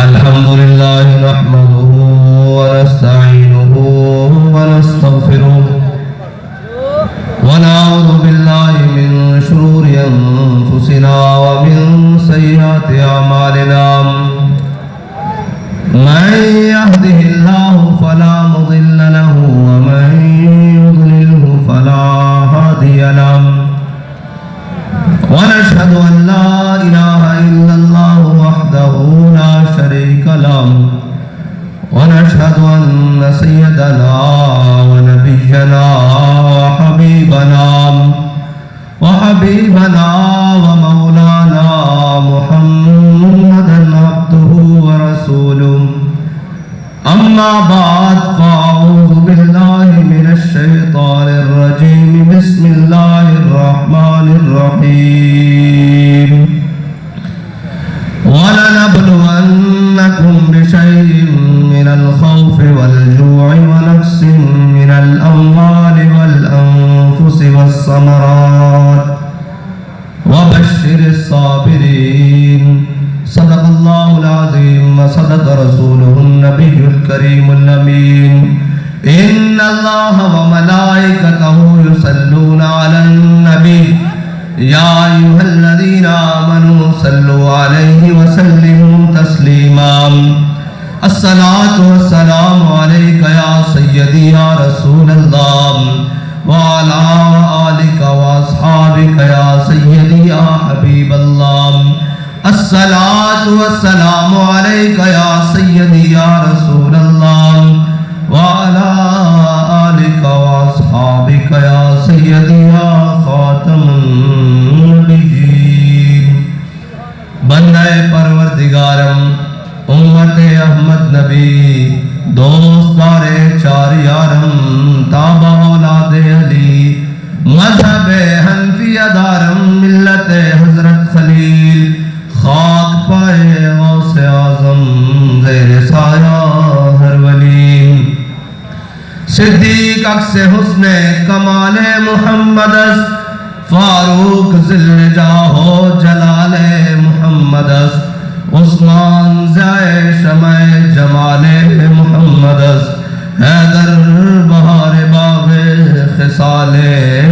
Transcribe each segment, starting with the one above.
الحمدللہ نحمده ونستعینه ونستغفره ونعوذ باللہ من شرور انفسنا ومن سیئات اعمالنا من يهده الله فلا مضل له ومن يضلله فلا هادي له ونشهد أن لا إله إلا الله وحده لا شريك له ونشهد أن سيدنا ونبينا وحبيبنا ومولانا محمدا عبده ورسوله أما بعد فأعوذ بالله من الشيطان الرجيم بسم الله الرحمن الرحيم ولنبلونكم بشيء من الخوف والجوع ونقص من الأموال والأنفس والثمرات وبشر الصابرين صدق الله العظيم وصدق رسوله النبي الكريم الأمين إن الله وملائكته يصلون على النبي يا أيها الذين آمنوا صلوا عليه وسلموا تسليما الصلاة والسلام عليك يا سيدي يا رسول الله وعلى آلك وأصحابك يا سيدي يا حبيب الله الصلاة والسلام عليك يا سيدي يا رسول الله وعلى آلك وأصحابك يا سيدي يا خاتم النبيين بندہ پروردگارم امت احمد نبی دوستدار چار یارم تابع اولاد علی مذہب حنفیہ دارم ملت حضرت خلیل خاک پائے غوث اعظم زیر سایہ ہر ولی صدیق عکس حسن کمال محمد فاروق ذل جاہ جلال محمد عثمان ضیاء شمع جمال محمد حیدر بہار باغ خصال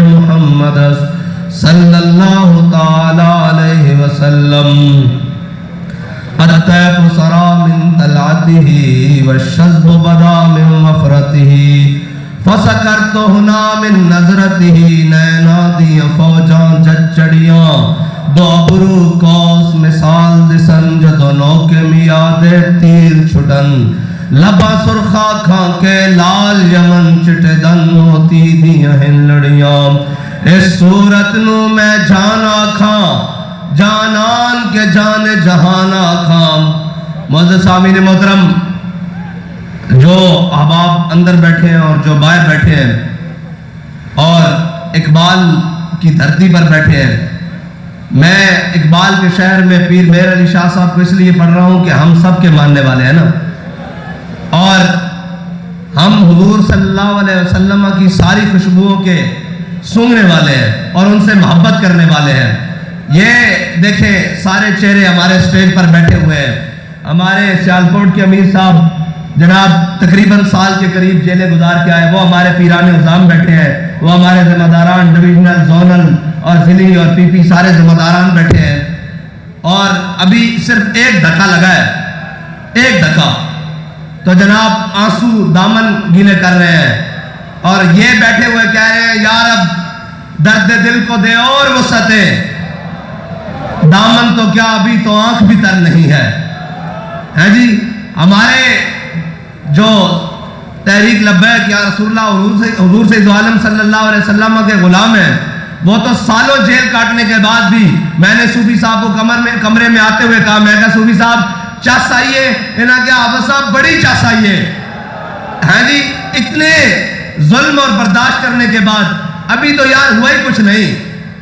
محمد صلی اللہ تعالی علیہ وسلم الطیف سرا من طلعته والشذب بدا من وفرته فسکرت ہنا من نظرته نینا دی فوجاں جچڑیاں دو برو کوس مثال دسن جدو نوکے میاد تیر چھٹن لبا سرخا کھاں کے لال یمن چٹے دن ہوتی دیاں ہن لڑیاں اس صورت نو میں جانا کھاں جانان کے جان جہانا کھام معزز سامعین محترم جو احباب اندر بیٹھے ہیں اور جو باہر بیٹھے ہیں اور اقبال کی دھرتی پر بیٹھے ہیں میں اقبال کے شہر میں پیر مہر علی شاہ صاحب کو اس لیے پڑھ رہا ہوں کہ ہم سب کے ماننے والے ہیں نا اور ہم حضور صلی اللہ علیہ وسلم کی ساری خوشبوؤں کے سونگنے والے ہیں اور ان سے محبت کرنے والے ہیں یہ دیکھیں سارے چہرے ہمارے سٹیج پر بیٹھے ہوئے ہیں ہمارے سیالکوٹ کے امیر صاحب جناب تقریباً سال کے قریب جیلیں گزار کے آئے وہ ہمارے پیران نظام بیٹھے ہیں وہ ہمارے ذمہ داران ڈویژنل زونل اور ضلعی اور پی پی سارے ذمہ داران بیٹھے ہیں اور ابھی صرف ایک دھکا لگا ہے ایک دھکا تو جناب آنسو دامن گیلے کر رہے ہیں اور یہ بیٹھے ہوئے کہہ رہے ہیں یا رب درد دل کو دے اور وسعتیں دامن تو کیا ابھی تو آنکھ بھی تر نہیں ہے جی ہمارے جو تحریک لبیک یا رسول اللہ حضور سید عالم صلی اللہ علیہ وسلم کے غلام ہیں وہ تو سالوں جیل کاٹنے کے بعد بھی میں نے صوفی صاحب کو کمرے میں آتے ہوئے کہا میں کہا صوفی صاحب چس آئیے انہاں کیا حافظ صاحب بڑی چس آئیے ہے جی اتنے ظلم اور برداشت کرنے کے بعد ابھی تو یار ہوا ہی کچھ نہیں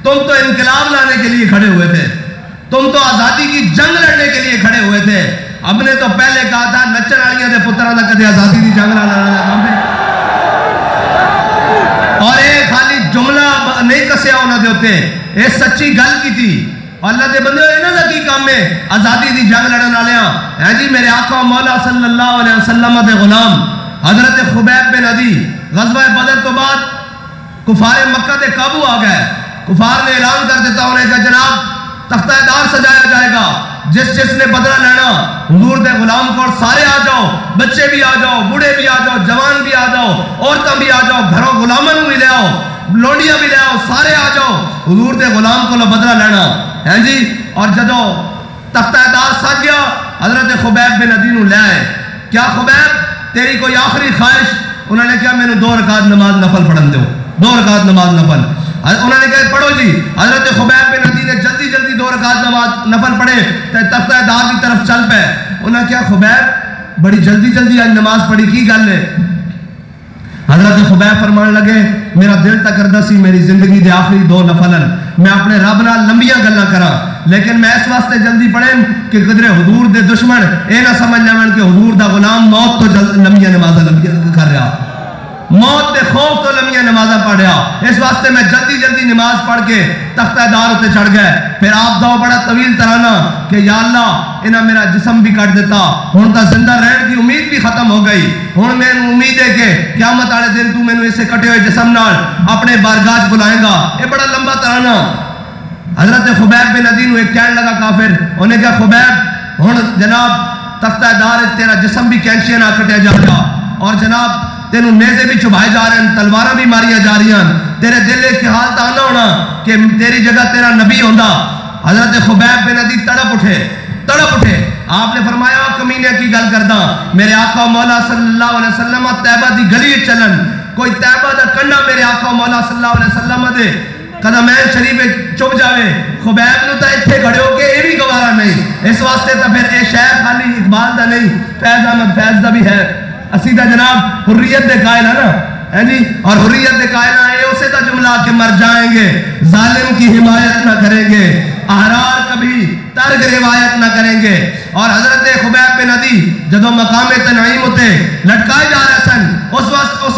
تم تو انقلاب لانے کے لیے کھڑے ہوئے تھے تم تو آزادی کی جنگ لڑنے کے لیے کھڑے ہوئے تھے اب نے تو پہلے کہا تھا نچن والیاں دے پتراں دا کدے آزادی دی جنگ نہ لڑن دا کام ہے، اور یہ خالی جملہ نہیں کسیا انہوں دے ہوتے، یہ سچی گل کی تھی. اللہ دے بندے انہوں دا کی کام ہے آزادی دی جنگ لڑن والیاں. ہے جی میرے آقا و مولا صلی اللہ علیہ وسلم دے غلام حضرت خبیب بن عدی غزوہ بدر تو بعد کفار مکہ دے قابو آ گئے. کفار نے اعلان کر دیتا انہیں کہ جناب تختہ دار سجایا جائے گا، جس نے بدلہ لینا حضور دے غلام کو سارے آ جاؤ، بچے بھی آ جاؤ، بوڑھے بھی آ جاؤ، جوان بھی آ جاؤ، عورتیں بھی آ جاؤ، گھروں غلاموں بھی لے آؤ، لونڈیاں بھی لے آؤ، سارے آ جاؤ حضور دے غلام کو بدلہ لینا ہے جی. اور جدو تختہ دار سج گیا حضرت خبیب بن عدی نو لے آئے. کیا خبیب تیری کوئی آخری خواہش؟ انہوں نے کہا میں نے 2 رکعت نماز نفل پڑھن دو، 2 رکعت نماز نفل. انہوں نے کہا پڑھو جی. حضرت خبیب بن عدی نے جلدی 2 رکعت نماز نفل پڑھے، تختہ دار کی طرف چل پے. انہوں نے کہا خبیب بڑی جلدی آج نماز پڑھی، کی گل ہے؟ حضرت خبیب فرمان لگے میرا دل تک کردہ سی میری زندگی دے آخری 2 نفلن میں اپنے رب نال لمبیاں گلاں کراں، لیکن میں اس واسطے جلدی پڑھیں کہ قدرے حضور دے دشمن اے نہ سمجھ لین کہ حضور دا غلام موت تو لمبیاں نمازاں کر رہا، موت دے خوف تو لمبیاں نمازاں پڑھ رہا. اس واسطے میں جلدی نماز پڑھ کے تختہ دار ہوتے چڑھ گئے. پھر آپ دا بڑا طویل ترانہ کہ یا اللہ انہاں میرا جسم بھی کٹ دیتا، ہن تا زندہ رہن کی امید بھی ختم ہو گئی، ہن میں امید ہے کہ قیامت والے دن تو مینوں اسے کٹے ہوئے جسم نال اپنے بارگاہ بلائے گا. یہ بڑا لمبا ترانہ. حضرت خبیب بن عدی نو ایک کہنے لگا کافر، انہیں کہا خبیب ہن جناب تختہ دار تیرا جسم بھی کینچیاں نہ کٹیا جا رہا، اور جناب تینوں نیزے بھی چبھائے جا رہے ہیں، تلواراں بھی ماریاں جا رہی ہیں، تیرے دل ایک حال تا نہ ہونا کہ تیری جگہ تیرا نبی ہوندا. حضرت خبیب بن عدی تڑپ اٹھے. آپ نے فرمایا کمینے کی گل کردا، میرے آقا و مولا صلی اللہ علیہ وسلم طیبہ دی گلی چلن، کوئی طیبہ دا کنڈا میرے آقا و مولا صلی اللہ علیہ وسلم دے قدمین شریف چپ جاوے. خبیب نو تا اتھے کھڑے ہو کے یہ بھی گوارا نہیں. اس واسطے تا پھر اے شہر خالی اقبال دا نہیں، فیض احمد فیض دا بھی ہے. اسی دا جناب حریت دے قائل ہے نا، ہے جی، اور حریت دے قائل ہے اسے دا جملہ کہ مر جائیں گے ظالم کی حمایت نہ کریں گے، احرار کبھی ترک روایت نہ کریں گے. اور حضرت خبیب بن عدی جدو مقام تنعیم ہوتے لٹکائے جا رہے سن، اس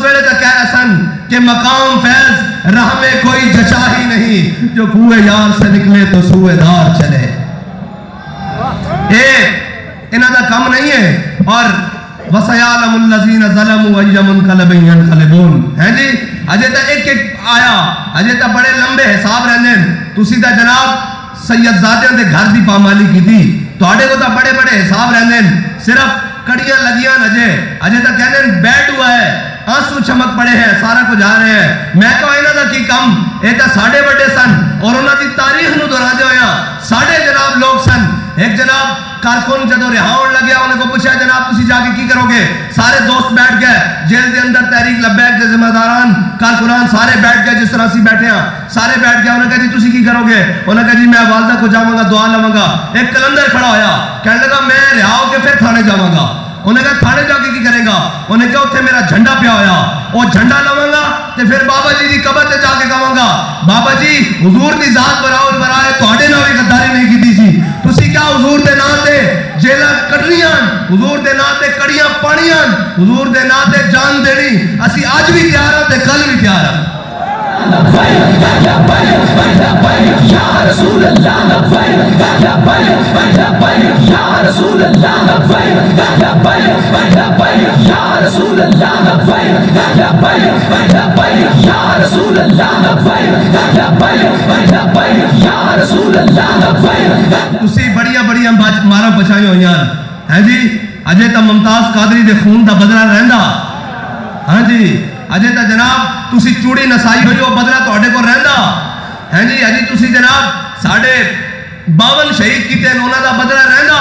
ویلے تک کہہ رہے سن کہ مقام فیض راہ میں کوئی جچا ہی نہیں، جو کوئے یار سے نکلے تو سوئے دار چلے. انہاں دا کم نہیں ہے. اور وَسَيَعْلَمُ الَّذِينَ ظَلَمُوا أَيَّ مُنْقَلَبٍ يَنْقَلِبُونَ. ہے جی اجے تا ایک آیا، اجے تا بڑے لمبے حساب رہنے. تسی تا جناب سید زادیاں دے گھر دی پامالی کی تھی، تواڈے کو تا بڑے حساب رہنے. صرف کڑیاں لگیاں اجے تا کہنے بیٹھ ہوا ہے، آنسو چمک پڑے ہیں، سارا کچھ آ رہے ہیں. میں کہا انہاں دا کی کم، اے تا ساڑھے بڑے سن اور انہاں دی تاریخ نو دہرا دے ہویا. ساڑھے جناب لوگ سن. ایک جناب کارکن جدو رہا ہونے لگیا انہیں کو پوچھا جناب تسی جا کے کی کرو گے؟ سارے دوست بیٹھ گئے جیل دے اندر، تحریک لبیک دے ذمہ داران کارکنان سارے بیٹھ گئے جس طرح سی بیٹھے ہیں، سارے بیٹھ گئے. انہوں نے کہا جی تسی کی کرو گے؟ انہوں نے کہا جی میں والدہ کو جاؤں گا دعا لواں گا. ایک کلندر کھڑا ہویا کہنے لگا میں رہا ہو کے پھر تھانے جاواں گا. انہوں نے کہا تھانے جا کے کی کرے گا؟ انہوں نے کہا اتنے میرا جھنڈا پیا ہویا، وہ جھنڈا لواں گا تے پھر بابا جی دی قبر تے جا کے کہاں گا بابا جی حضور دی ذات براؤ برائے تواڈے نال بھی غداری نہیں کیتی سی، تسی کیا حضور دے نام تے جیلاں کڈنیاں، حضور دے نام تے کڑیاں پانیاں، حضور دے نام تے جان دینی. اسی اج بھی تیار ہاں تے کل بھی تیار ہاں. یا رسول اللہ لبیک یا رسول اللہ لبیک یا رسول اللہ لبیک یا رسول اللہ لبیک یا رسول اللہ لبیک. تسی بڑیاں مارا بچائی ہوئی ہیں جی. اجے تا ممتاز قادری دے خون دا بدلہ رہندا. ہاں جی اجے تا جناب تسی چوڑی نسائی ہوئی وہ بدلہ تواڈے کو رہندا. ہیں جی اجے تسی جناب ساڑھے 52 شہید کیتے انہاں دا بدلہ رہندا.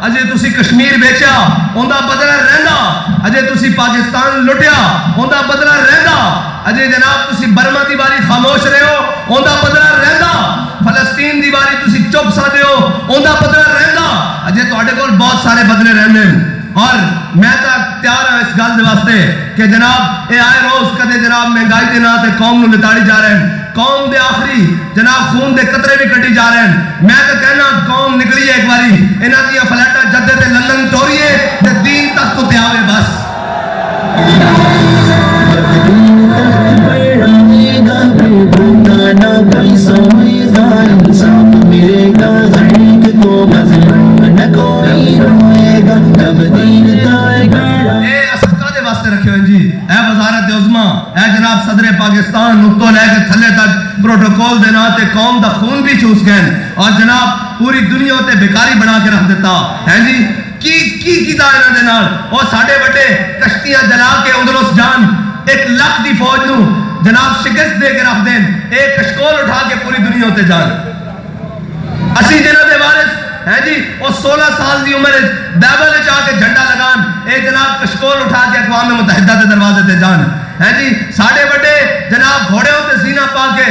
اجے تسی کشمیر بیچا ان دا بدلہ رہندا. اجے تسی پاکستان لٹیا ان دا بدلہ رہندا. اجے جناب تسی برما دی باری خاموش رہے ہو ان دا بدلہ رہندا. فلسطین دی باری تسی چپ سادے ہو ان دا بدلہ رہندا. اجے تواڈے کول بہت سارے بدلے رہنے. اور میں تا تیار ہوں اس گل دے واسطے کہ جناب اے آئے روز کدے جناب مہنگائی دے نام تے قوم نو لتاڑی جا رہے ہیں، قوم دے آخری جناب خون دے قطرے بھی کٹی جا رہے ہیں. میں تو کہنا قوم نکلی ہے ایک باری انہاں دی فلیٹا جدے تے لندن ٹوریے تے دین تک تو تے آوے بس. جناب صدر پاکستان نقطہ لے کے تھلے تک پروٹوکول دینا تے قوم دا خون بھی چوس گئے اور جناب پوری دنیا تے بیکاری بنا کے رکھ دیتا ہے جی. کی دائرہ دے نال اور ساڑھے بٹے کشتیاں جلا کے اندرس جان 1 لاکھ دی فوج نو جناب شکست دے کے رکھ دیں ایک کشکول اٹھا کے پوری دنیا تے جان. اسی جنہ دے وارث ہے جی اور 16 سال دی عمر بیبل چاہ کے جھنڈا لگان اے جناب کشکول اٹھا کے اقوام متحدہ دے دروازے تے جان ہے جی. ساڑھے بڑے جناب گھوڑے ہوتے زینہ پا کے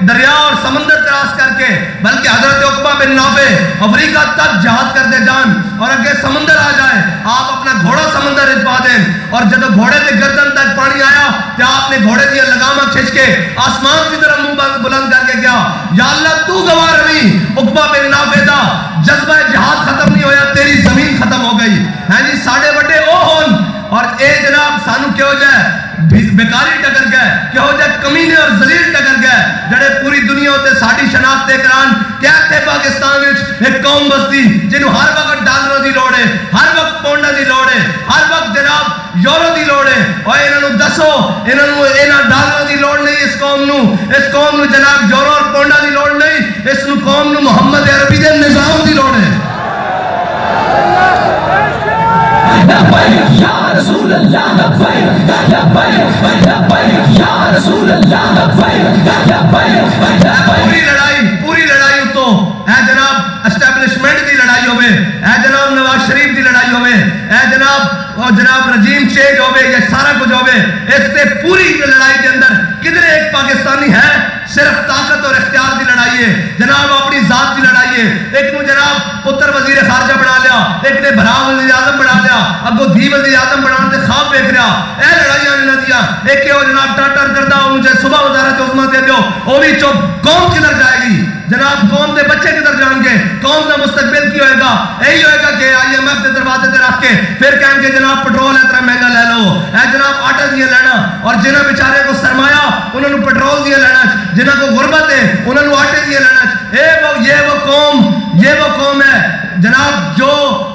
دریا اور سمندر کراس کر کے بلکہ حضرت عقبہ بن نافع افریقہ تک جہاد کرتے جان اور اگے سمندر آ جائے آپ اپنا گھوڑا سمندر رجوا دیں اور جب گھوڑے کے گردن تک پانی آیا تو آپ نے گھوڑے کی لگامہ کھچ کے آسمان کی طرف منہ بلند کر کے کیا یا اللہ تو گواہ روی عقبہ بن نافع دا جذبہ جہاد ختم نہیں ہویا تیری زمین ختم ہو گئی ہے جی. ساڑھے بڑے او ہون اور اے جناب سانو کیوں جائے بیکاری ٹکر گئے کہ ہو جائے کمینے اور ذلیل ٹکر گئے جڑے پوری دنیا ہوتے ساڑھی شناخت کران کیا تھے پاکستان ایک قوم بستی جنہوں ہر وقت ڈالروں دی لوڑے ہر وقت پونڈا دی لوڑے ہر وقت جناب یورو دی لوڑے اور انہوں دسو انہوں ڈالروں دی لوڑ نہیں اس قوم نو جناب یورو اور پونڈا دی لوڑ نہیں اس قوم نو محمد عربی دے نظام دی لوڑے. لبیک یا رسول اللہ لبیک لبیک لبیک یا رسول اللہ لبیک لبیک. پوری لڑائی تو اے جناب اسٹیبلشمنٹ دی لڑائی ہوئے اے جناب نواز شریف دی لڑائی ہوئے اے جناب رجیم چینج ہوئے یہ سارا کچھ ہوئے اس سے پوری لڑائی کے اندر کدھر ایک پاکستانی ہے صرف طاقت اور اختیار دی لڑائی ہے جناب اپنی ذات دی لڑائی ہے. ایک نو جناب پتر وزیر خارجہ بنا لیا ایک نے بھرا وزیر اعظم بنا لیا اگو دھی وزیر اعظم بنانے تے خواب دیکھ رہا اے لڑائیاں نہیں نہ دیا ایک کہ وہ جناب ٹاٹر کردا مجھے صبح وزارت عظمیٰ دے دیو وہ بھی چپ قوم کدھر جائے گی جناب قوم دے بچے کدھر جان گے قوم کا مستقبل کی ہوئے گا یہی ہوئے گا کہ IMF دے دروازے تے رکھ کے پھر کہیں گے جناب پٹرول اتنا مہنگا لے لو اے جناب آٹا دیا لینا اور جنہ بیچارے کو سرمایہ انہوں نے پٹرول دیا لینا جنہ کو غربت ہے انہوں نے آٹے دیا لینا یہ وہ قوم ہے جناب جو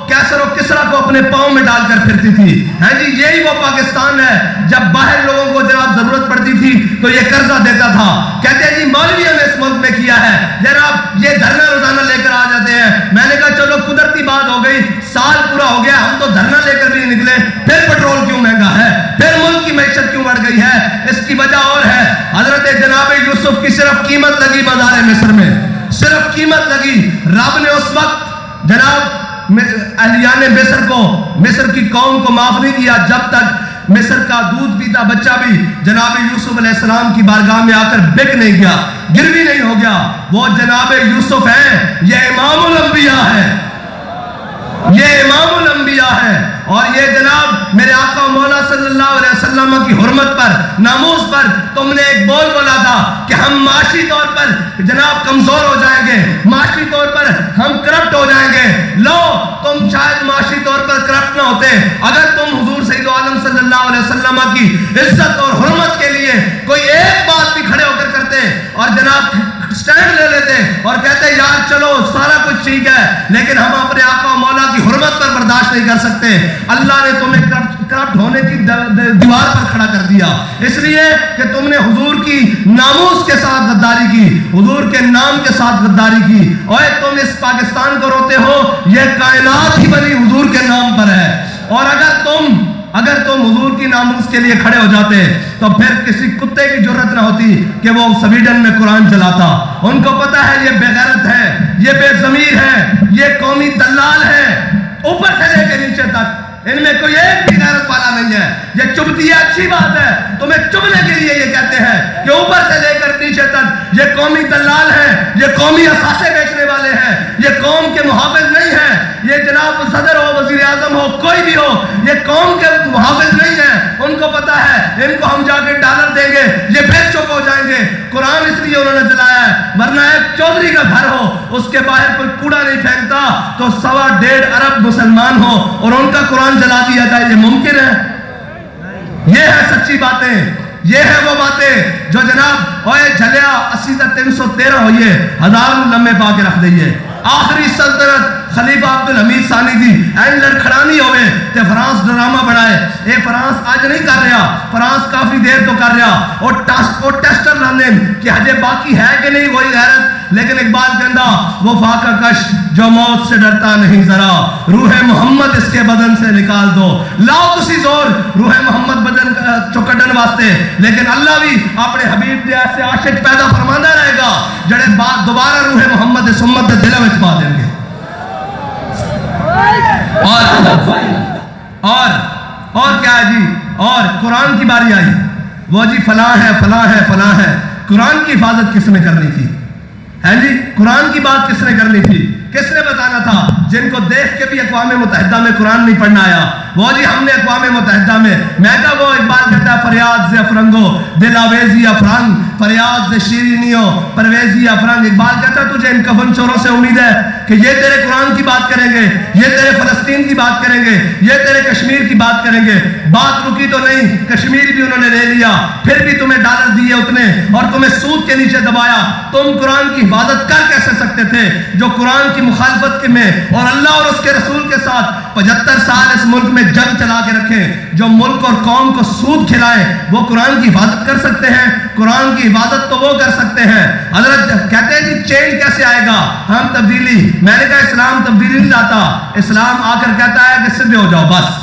کیسر و کسرا کو اپنے پاؤں میں ڈال کر پھرتی تھی ہے جی. یہی وہ پاکستان ہے جب باہر لوگوں کو جناب ضرورت پڑتی تھی تو یہ قرضہ دیتا تھا کہتے ہیں جی مولویوں نے اس ملک میں کیا ہے جناب یہ دھرنا روزانہ لے کر آ جاتے ہیں. میں نے کہا چلو قدرتی بات ہو گئی سال پورا ہو گیا ہم تو دھرنا لے کر بھی نکلے پھر پٹرول کیوں مہنگا ہے پھر ملک کی معیشت کیوں بڑھ گئی ہے اس کی وجہ اور ہے حضرت جناب یوسف کی صرف قیمت لگی بازار مصر میں صرف قیمت لگی. رب نے اس وقت جناب اہلیان مصر کی قوم کو معاف نہیں کیا جب تک مصر کا دودھ پیتا بچہ بھی جناب یوسف علیہ السلام کی بارگاہ میں آ کر بک نہیں گیا گروی نہیں ہو گیا. وہ جناب یوسف ہیں یہ امام الانبیاء ہے یہ امام الانبیاء ہے اور یہ جناب میرے آقا مولا صلی اللہ علیہ وسلم کی حرمت پر ناموس پر تم نے ایک بول بولا تھا کہ ہم معاشی طور پر جناب کمزور ہو جائیں گے معاشی طور پر ہم کرپٹ ہو جائیں گے. لو تم شاید معاشی طور پر کرپٹ نہ ہوتے اگر تم حضور سید عالم صلی اللہ علیہ وسلم کی عزت اور حرمت کے لیے کوئی ایک بات بھی کھڑے ہو کر کرتے اور جناب سٹینڈ لے لیتے اور کہتے یار چلو سارا کچھ ٹھیک ہے لیکن ہم اپنے آقا و مولا کی حرمت پر برداشت نہیں کر سکتے. اللہ نے تمہیں کرپٹ ہونے کی دیوار پر کھڑا کر دیا اس لیے کہ تم نے حضور کی ناموس کے ساتھ غداری کی حضور کے نام کے ساتھ غداری کی اور تم اس پاکستان کو روتے ہو یہ کائنات ہی بنی حضور کے نام پر ہے. اور اگر تم حضور کی ناموس کے لیے کھڑے ہو جاتے تو پھر کسی کتے کی جرت نہ ہوتی کہ وہ سویڈن میں قرآن چلاتا. ان کو پتا ہے یہ بے غیرت ہے یہ بے ضمیر ہے یہ قومی دلال ہے اوپر سے لے کے نیچے تک ان میں کوئی ایک بھی غیرت والا نہیں ہے. یہ چبھتی ہے اچھی بات ہے تمہیں چبھنے کے لیے یہ کہتے ہیں کہ اوپر سے لے کر نیچے تک یہ قومی دلال ہے یہ قومی اثاثے بیچنے والے ہیں یہ قوم کے محافظ نہیں ہیں یہ جناب صدر ہو وزیر اعظم ہو کوئی بھی ہو یہ قوم کے محافظ نہیں ہے. ان کو پتا ہے ان کو ہم جا کے ڈالر دیں گے یہ پھر چپ ہو جائیں گے. قرآن اس لیے انہوں نے جلایا ہے ورنہ ایک چودھری کا گھر ہو اس کے باہر کوئی کوڑا نہیں پھینکتا تو 1.5 ارب مسلمان ہو اور ان کا قرآن جلا دیا جائے. یہ ممکن ہے؟ یہ ہے سچی باتیں. یہ ہے وہ باتیں جو جناب اوے جھلیا 80 تا 313 ہوئیے 1000 لمحے پا کے رکھ دئیے. آخری سلطنت خلیفہ عبدالحمید ثانی دی این لڑکھڑانی ہوئے تے فرانس ڈرامہ بڑھائے. اے فرانس آج نہیں کر رہا, فرانس کافی دیر تو کر رہا اور ٹیسٹر لانے کہ ہجے باقی ہے کہ نہیں وہی غیرت. لیکن اقبال کہندا وہ فاقہ کش جو موت سے ڈرتا نہیں ذرا روح محمد اس کے بدن سے نکال دو. لاؤ تسی زور روح محمد بدن چکڑن واسطے لیکن اللہ بھی اپنے حبیب دے ایسے عاشق پیدا فرمانا رہے گا جڑے دوبارہ روح محمد اس امت دے دلوں وچ پا دیں گے. اور کیا ہے جی, اور قرآن کی باری آئی وہ جی فلاں ہے فلاں ہے فلاں ہے. قرآن کی حفاظت کس نے کرنی تھی ہے جی؟ قرآن کی بات کس نے کرنی تھی؟ کس نے بتانا تھا جن کو دیکھ کے بھی اقوام متحدہ میں قرآن نہیں پڑھنا آیا وہ جی ہم نے اقوام متحدہ میں میں کہا وہ اقبال کہتا ہے فریاد سے افرنگو دل آویزی افرنگ فریاد سے شیرینیوں پرویزی افرنگ. اقبال کہتا ہے تجھے ان کفن چوروں سے امید ہے کہ یہ تیرے قرآن کی بات کریں گے, یہ تیرے فلسطین کی بات کریں گے, یہ تیرے کشمیر کی بات کریں گے. بات رکی تو نہیں, کشمیر بھی انہوں نے لے لیا پھر بھی تمہیں ڈالر دیے اتنے اور تمہیں سود کے نیچے دبایا. تم قرآن کی حفاظت کر کیسے سکتے تھے جو قرآن کی مخالفت میں اور اللہ اور اس کے رسول کے ساتھ 75 سال اس ملک میں جنگ چلا کے رکھیں, جو ملک اور قوم کو سود کھلائے وہ قرآن کی حفاظت کر سکتے ہیں؟ قرآن کی حفاظت تو وہ کر سکتے ہیں. حضرت کہتے ہیں جی چینج کیسے آئے گا؟ ہم تبدیلی. میں نے کہا اسلام تبدیلی نہیں لاتا, اسلام آ کر کہتا ہے کہ سدھے ہو جاؤ بس.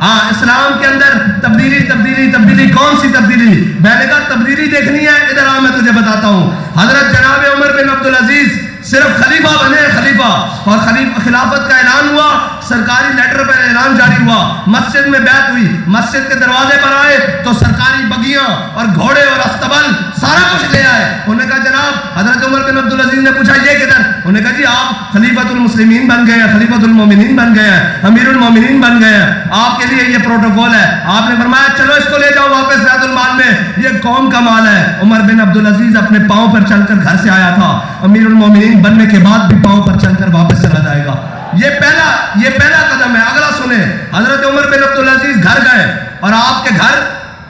ہاں اسلام کے اندر تبدیلی تبدیلی تبدیلی. کون سی تبدیلی؟ میں نے کہا تبدیلی دیکھنی ہے ادھر آ میں تجھے بتاتا ہوں. حضرت جناب عمر بن عبدالعزیز صرف خلیفہ بنے, خلیفہ اور خلافت کا اعلان ہوا, سرکاری لیٹر پر اعلان جاری ہوا, مسجد میں بیعت ہوئی, مسجد کے دروازے پر آئے تو سرکاری بگیاں اور گھوڑے اور استبل سارا کچھ لے آئے. انہوں نے کہا جناب حضرت عمر بن عبدالعزیز نے پوچھا یہ کدھر؟ انہوں نے کہا جی آپ خلیفۃ المسلمین بن گئے ہیں, خلیفۃ المومنین بن گئے ہیں, امیر المومنین بن گئے ہیں, آپ کے لیے یہ پروٹوکول ہے. آپ نے فرمایا چلو اس کو لے جاؤ واپس بیت المال میں, یہ قوم کا مال ہے. عمر بن عبدالعزیز اپنے پاؤں پر چل کر گھر سے آیا تھا, امیر المومنین بننے کے بعد بھی پاؤں پر چل کر واپس چلا جائے گا. یہ پہلا قدم ہے. اگلا سنیں, حضرت عمر بن عبدالعزیز گھر گئے اور آپ کے گھر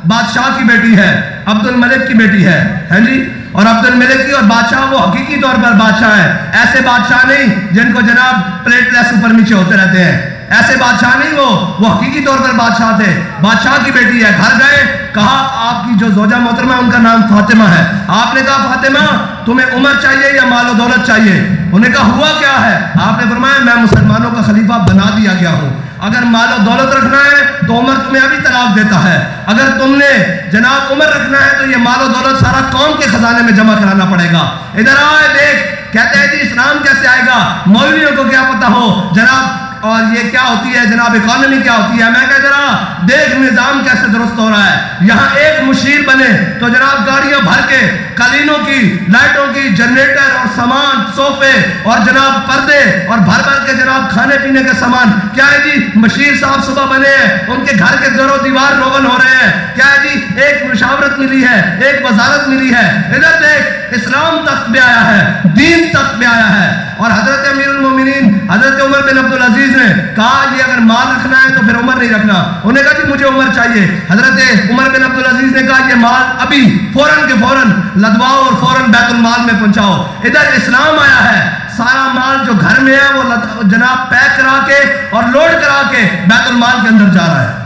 بادشاہ کی بیٹی ہے, عبد الملک کی بیٹی ہے جی, اور عبد الملک کی اور بادشاہ وہ حقیقی طور پر بادشاہ ہے, ایسے بادشاہ نہیں جن کو جناب پلیٹ لیس اوپر نیچے ہوتے رہتے ہیں, ایسے بادشاہ نہیں, وہ حقیقی طور پر بادشاہ تھے. بادشاہ کی بیٹی ہے, گھر گئے, کہا آپ کی جو زوجہ محترمہ ان کا نام فاطمہ ہے. آپ نے کہا فاطمہ تمہیں عمر چاہیے یا مال و دولت چاہیے؟ انہوں نے کہا ہوا کیا ہے؟ آپ نے فرمایا میں مسلمانوں کا خلیفہ بنا دیا گیا ہوں, اگر مال و دولت رکھنا ہے تو عمر تمہیں ابھی طلاق دیتا ہے, اگر تم نے جناب عمر رکھنا ہے تو یہ مال و دولت سارا قوم کے خزانے میں جمع کرانا پڑے گا. ادھر آئے دیکھ, کہتے ہیں جی اسلام کیسے آئے گا؟ مولویوں کو کیا پتا ہو جناب اور یہ کیا ہوتی ہے جناب اکانومی کیا ہوتی ہے. میں کہہ ذرا دیکھ نظام کیسے درست ہو رہا ہے. یہاں ایک مشیر بنے تو جناب گاڑیاں بھر کے قالینوں کی, لائٹوں کی, جنریٹر اور سامان, صوفے اور جناب پردے اور بھر بھر کے جناب کھانے پینے کے سامان. کیا ہے جی مشیر صاحب صبح بنے ہیں, ان کے گھر کے در و دیوار روغن ہو رہے ہیں. کیا ہے جی ایک مشاورت ملی ہے, ایک وزارت ملی ہے. ادھر دیکھ اسلام تخت پہ آیا ہے, دین تخت پہ آیا ہے. اور حضرت امیر المومنین حضرت عمر بن عبدالعزیز نے کہا یہ اگر مال رکھنا ہے تو پھر عمر نہیں رکھنا. انہوں نے کہا جی مجھے عمر چاہیے. حضرت عمر بن عبدالعزیز نے کہا یہ مال ابھی فوراً کے فوراً لدواؤ اور فوراً بیت المال میں پہنچاؤ. ادھر اسلام آیا ہے, سارا مال جو گھر میں ہے وہ جناب پیک کرا کے اور لوڈ کرا کے بیت المال کے اندر جا رہا ہے,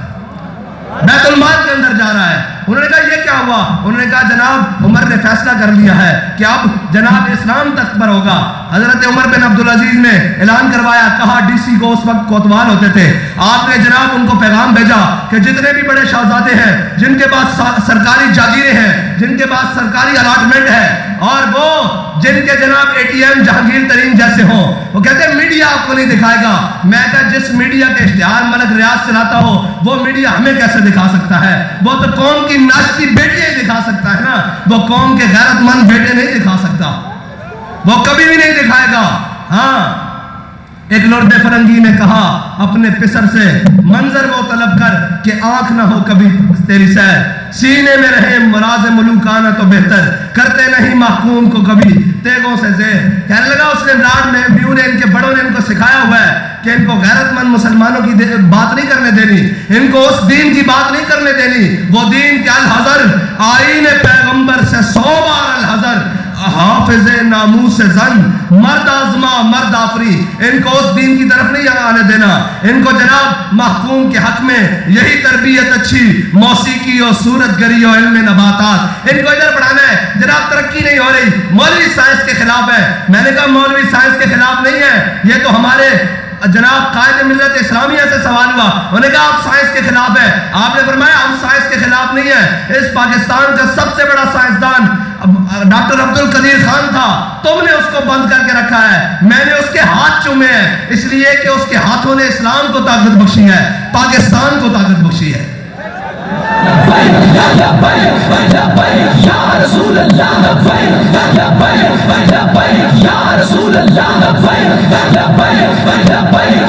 بیت المال کے اندر جا رہا ہے. انہوں نے کہا یہ کیا ہوا؟ انہوں نے کہا جناب عمر نے فیصلہ کر لیا ہے کہ اب جناب اسلام تخت پر ہوگا. حضرت عمر بن عبدالعزیز نے اعلان کروایا, کہا ڈی سی کو اس وقت کوتوال ہوتے تھے, آپ نے جناب ان کو پیغام بھیجا کہ جتنے بھی بڑے شہزادے ہیں جن کے پاس سرکاری جاگیریں ہیں, جن کے پاس سرکاری الاٹمنٹ ہے اور وہ جن کے جناب اے ٹی ایم جہانگیر ترین جیسے ہوں, وہ کہتے ہیں میڈیا آپ کو نہیں دکھائے گا. میں کہا جس میڈیا کے اشتہار ملک ریاض چلاتا ہو وہ میڈیا ہمیں کیسے دکھا سکتا ہے؟ وہ تو قوم کی ناشتی بیٹے ہی دکھا سکتا ہے نا, وہ قوم کے غیرت مند بیٹے نہیں دکھا سکتا, وہ کبھی بھی نہیں دکھائے گا. ہاں ایک لرد فرنگی نے کہا اپنے پسر سے منظر وہ طلب کر کہ آنکھ نہ ہو کبھی تیری سیر، سینے میں رہے مراز ملوکانہ تو بہتر، کرتے نہیں محکوم کو کبھی تیغوں سے زیر۔ کہنے لگا اس نے لاڈ میں بیو نے ان کے بڑوں نے ان کو سکھایا ہوا ہے کہ ان کو غیرت مند مسلمانوں کی بات نہیں کرنے دینی، ان کو اس دین کی بات نہیں کرنے دینی، وہ دین کے الحذر آئین پیغمبر سے 100 بار الحذر، حافظ ناموس زن مرد آزما مرد آفری، ان کو اس دین کی طرف نہیں آنے دینا، ان کو جناب محکوم کے حق میں یہی تربیت اچھی، موسیقی اور صورت گری اور علم نباتات، ان کو ادھر پڑھانا ہے۔ جناب ترقی نہیں ہو رہی، مولوی سائنس کے خلاف ہے۔ میں نے کہا مولوی سائنس کے خلاف نہیں ہے، یہ تو ہمارے جناب قائد ملت اسلامیہ سے سوال ہوا، انہوں نے کہا آپ سائنس کے خلاف ہے۔ آپ نے فرمایا ہم سائنس کے خلاف نہیں ہیں، اس پاکستان کا سب سے بڑا سائنسدان ڈاکٹر عبد القدیر خان تھا، تم نے اس کو بند کر کے رکھا ہے، میں نے اس کے ہاتھ چومے ہیں، اس لیے کہ اس کے ہاتھوں نے اسلام کو طاقت بخشی ہے، پاکستان کو طاقت بخشی ہے۔ یا رسول اللہ یا رسول اللہ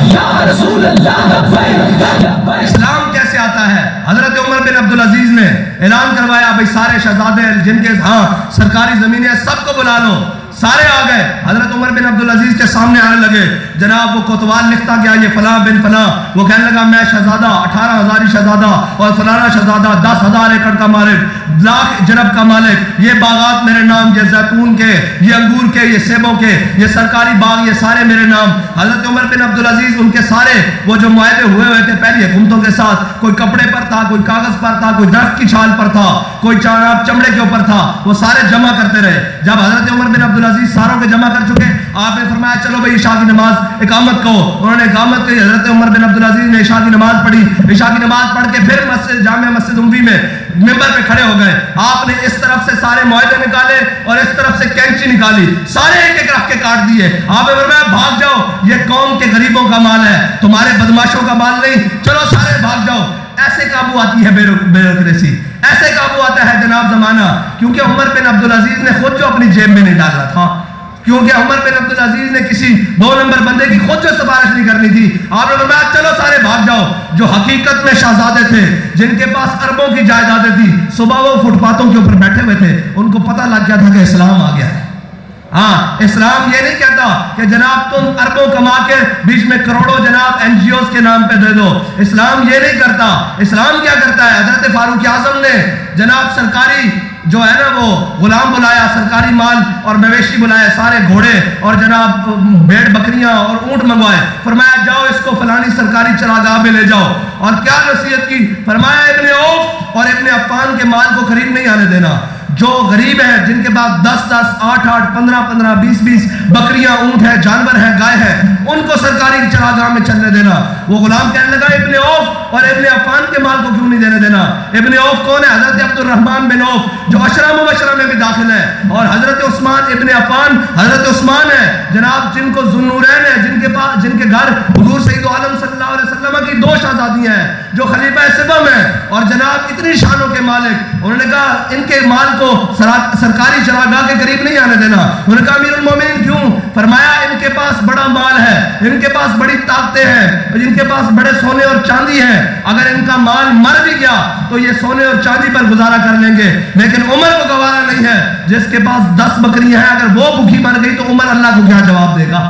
یا رسول اللہ۔ اسلام کیسے آتا ہے؟ حضرت عمر بن عبدالعزیز نے اعلان کروایا بھئی سارے شہزادے جن کے سرکاری زمینیں سب کو بلا لو، سارے آ گئے۔ حضرت عمر بن عبدالعزیز کے سامنے آنے لگے، جناب وہ کوتوال لکھتا گیا یہ فلاں بن فلاں، وہ کہنے لگا میں شہزادہ 18,000 شہزادہ اور فلانا شہزادہ 10,000 ایکڑ کا مالک، لاکھ جنب کا مالک، یہ باغات میرے نام، یہ زیتون کے، یہ انگور کے، یہ سیبوں کے، یہ سرکاری باغ، یہ سارے میرے نام۔ حضرت عمر بن عبدالعزیز ان کے سارے وہ جو معاہدے ہوئے ہوئے تھے پہلی حکومتوں کے ساتھ، کوئی کپڑے پر تھا، کوئی کاغذ پر تھا، کوئی درخت کی چھال پر تھا، کوئی چمڑے کے اوپر تھا، وہ سارے جمع کرتے رہے۔ جب حضرت عمر بن عبدالعزیز ساروں کے جمع کر چکے، آپ نے فرمایا چلو بھئی عشاء کی نماز اقامت کہو، انہوں نے اقامت کی۔ حضرت عمر بن عبدالعزیز نے عشاء کی نماز پڑھی، عشاء کی نماز پڑھ کے پھر مسجد جامع مسجد اموی میں ممبر پہ کھڑے ہو گئے۔ آپ نے اس طرف سے سارے معاہدے نکالے اور اس طرف سے کینچی نکالی، سارے ایک ایک رکھ کے کاٹ دیے۔ آپ نے فرمایا بھاگ جاؤ، یہ قوم کے غریبوں کا مال ہے، تمہارے بدماشوں کا مال نہیں، چلو سارے بھاگ جاؤ۔ ایسے قابو آتی ہے بیوروکریسی، ایسے قابو آتا ہے جناب زمانہ، کیونکہ عمر بن عبدالعزیز نے خود جو اپنی جیب میں نہیں ڈالا تھا، کیونکہ عمر بن عبدالعزیز نے کسی 2 نمبر بندے کی خود جو سفارش نہیں کرنی تھی۔ آپ نے فرمایا چلو سارے بھاگ جاؤ۔ جو حقیقت میں شہزادے تھے، جن کے پاس اربوں کی جائیدادیں تھی، صبح وہ فٹ پاتھوں کے اوپر بیٹھے ہوئے تھے، ان کو پتہ لگ گیا تھا کہ اسلام آ گیا ہے۔ ہاں، اسلام یہ نہیں کہتا کہ جناب تم اربوں کما کے بیچ میں کروڑوں جناب NGOs کے نام پہ دے دو، اسلام یہ نہیں کرتا۔ اسلام کیا کرتا ہے؟ حضرت فاروق اعظم نے جناب سرکاری جو ہے نا وہ غلام بلایا، سرکاری مال اور مویشی بلائے، سارے گھوڑے اور جناب بھیڑ بکریاں اور اونٹ منگوائے، فرمایا جاؤ اس کو فلانی سرکاری چراگاہ میں لے جاؤ، اور کیا نصیحت کی؟ فرمایا ابن عوف اور ابن عفان کے مال کو قریب نہیں آنے دینا، جو غریب ہیں جن کے پاس 10-10 8-8 15-15 20-20 بکریاں اونٹ ہیں جانور ہیں گائے ہیں ان کو سرکاری چراگاہ میں چلنے دینا۔ وہ غلام کہنے لگا ابن عوف اور ابن عفان کے مال کو کیوں نہیں دینے دینا؟ ابن عوف کون ہے؟ حضرت عبد الرحمن بن عوف جو عشرہ مبشرہ میں بھی داخل ہے، اور حضرت عثمان ابن عفان حضرت عثمان ہے جناب جن کو ذوالنورین ہے، جن کے گھر حضور سید عالم صلی اللہ علیہ وسلم کی 2 شہزادیاں ہیں جو خلیفہ سبم ہیں اور جناب اتنی شانوں کے مالک۔ انہوں نے کہا ان کے مال کو سرکاری چراگاہ کے قریب نہیں آنے دینا۔ انہوں نے کہا امیر المومنین کیوں؟ فرمایا ان کے پاس بڑا مال ہے، ان کے پاس بڑی طاقتیں ہیں، ان کے پاس بڑے سونے اور چاندی ہیں، اگر ان کا مال مر بھی گیا تو یہ سونے اور چاندی پر گزارا کر لیں گے، لیکن عمر کو گوارا نہیں ہے جس کے پاس 10 بکریاں ہیں، اگر وہ بھوکی مر گئی تو عمر اللہ کو کیا جواب دے گا؟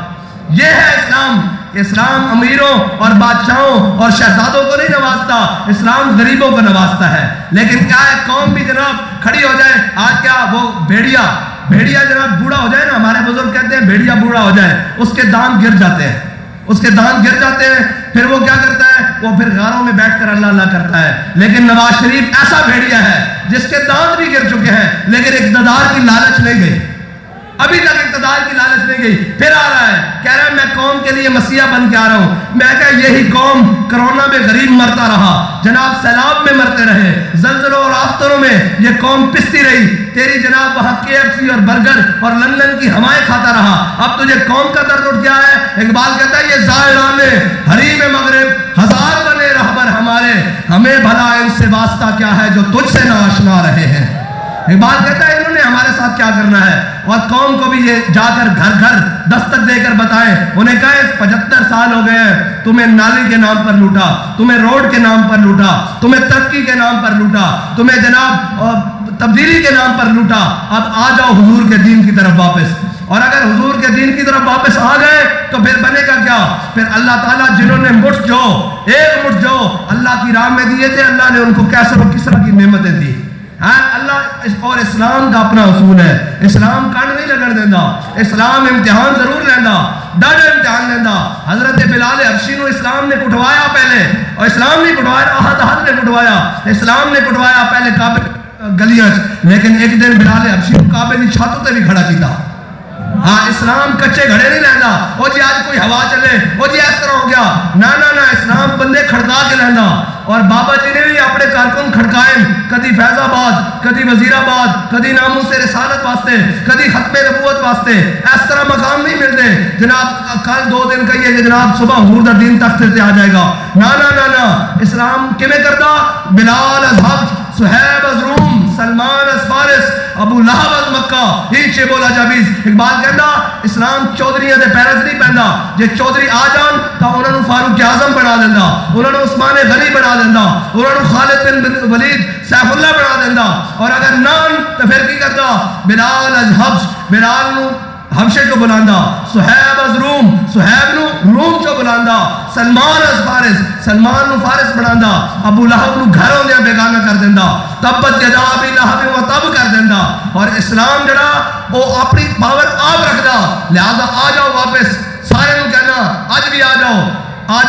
یہ ہے اسلام۔ اسلام امیروں اور بادشاہوں اور شہزادوں کو نہیں نوازتا، اسلام غریبوں کو نوازتا ہے۔ لیکن کیا ہے قوم بھی جناب کھڑی ہو جائے، آج کیا وہ بھیڑیا جناب بوڑھا ہو جائے نا، ہمارے بزرگ کہتے ہیں بھیڑیا بوڑھا ہو جائے، اس کے دانت گر جاتے ہیں، اس کے دانت گر جاتے ہیں، پھر وہ کیا کرتا ہے؟ وہ پھر غاروں میں بیٹھ کر اللہ اللہ کرتا ہے۔ لیکن نواز شریف ایسا بھیڑیا ہے جس کے دانت بھی گر چکے ہیں لیکن اقتدار کی لالچ نہیں گئی، ابھی تک اقتدار کی لالچ نہیں گئی، پھر آ رہا ہے کہہ رہا ہے میں قوم کے لیے مسیح بن کے آ رہا ہوں۔ میں کہا یہی قوم کرونا میں غریب مرتا رہا، جناب سیلاب میں مرتے رہے، زلزلوں اور آفتوں میں یہ قوم پستی رہی، تیری جناب وہاں KFC اور برگر اور لندن کی ہوائیں کھاتا رہا، اب تجھے قوم کا درد اٹھ گیا ہے۔ اقبال کہتا ہے یہ زائران حریم مغرب ہزار بنے رہبر ہمارے، ہمیں بھلا ان سے واسطہ کیا ہے جو تجھ سے نہ آشنا رہے ہیں۔ اقبال کہتا ہے انہوں نے ہمارے ساتھ کیا کرنا ہے، اور قوم کو بھی یہ جا کر گھر گھر دستک دے کر بتائیں. انہیں کہا 75 سال ہو گئے ہیں، تمہیں نالی کے نام پر لوٹا، تمہیں روڈ کے نام پر لوٹا، تمہیں ترقی کے نام پر لوٹا، تمہیں جناب تبدیلی کے نام پر لوٹا. اب آ جاؤ حضور کے دین کی طرف واپس. اور اگر حضور کے دین کی طرف واپس آ گئے تو پھر بنے گا کیا؟ پھر اللہ تعالیٰ جنہوں نے ایک مٹھ جو اللہ کی راہ میں دیے تھے، اللہ نے ان کو کیسر و کسرا کی نعمتیں دی. اللہ اور اسلام کا اپنا اصول ہے، اسلام کنڈ نہیں لگن دینا. اسلام امتحان ضرور لینا، ڈر امتحان لینا. حضرت بلال حبشی نو اسلام نے کٹوایا پہلے، اور اسلام نہیں کٹوایا، احد نے کٹوایا. اسلام نے کٹوایا پہلے کعبے گلیاں، لیکن ایک دن بلال حبشی کو کعبے کی چھاتوں تے بھی کھڑا کیتا. ہاں، اسلام کچے گھڑے نہیں لینا. وہ جی آج کوئی ہوا چلے، وہ جی اس طرح ہو گیا، نہ اسلام بندے کھڑکا کے لینا. اور بابا جی نے بھی اپنے کارکن کھڑکائے، کدی فیض آباد، کدی وزیر آباد، کدی ناموس رسالت واسطے، کدی ختم نبوت واسطے. اس طرح مقام نہیں ملتے جناب. کل 2 دن کہیے کہ جناب صبح حضور دا دین تخت سے آ جائے گا. نہ اسلام کیویں کردا؟ بلال از حبش، صہیب از روم، سلمان از فارس، ابو لہب از مکہ، ہیچے بولا جابیز. اقبال کہنا اسلام چودھریاں دے پیرز نہیں پہندا. جے چودھری آ جان تو انہاں نوں فاروق اعظم بنا دیندا، انہاں نوں عثمان غنی بنا دیندا، انہاں نوں خالد بن ولید سیف اللہ بنا دیندا. اور اگر نہ تو پھر کی کردا؟ بلال از حبش، بلال نوں حبشے کو بلاندا. صہیب از روم، صہیب نو روم چو بلاندا. سلمان از فارس، سلمان نو فارس بناندا. ابو لہب نو گھروں دیا بیگانہ کر دیندا. تبت یدا ابی لہب و تب کر دیندا. اور اسلام جڑا وہ اپنی پاور آپ رکھدا. لہذا آ جاؤ واپس. سارے نو کہنا اج بھی آ جاؤ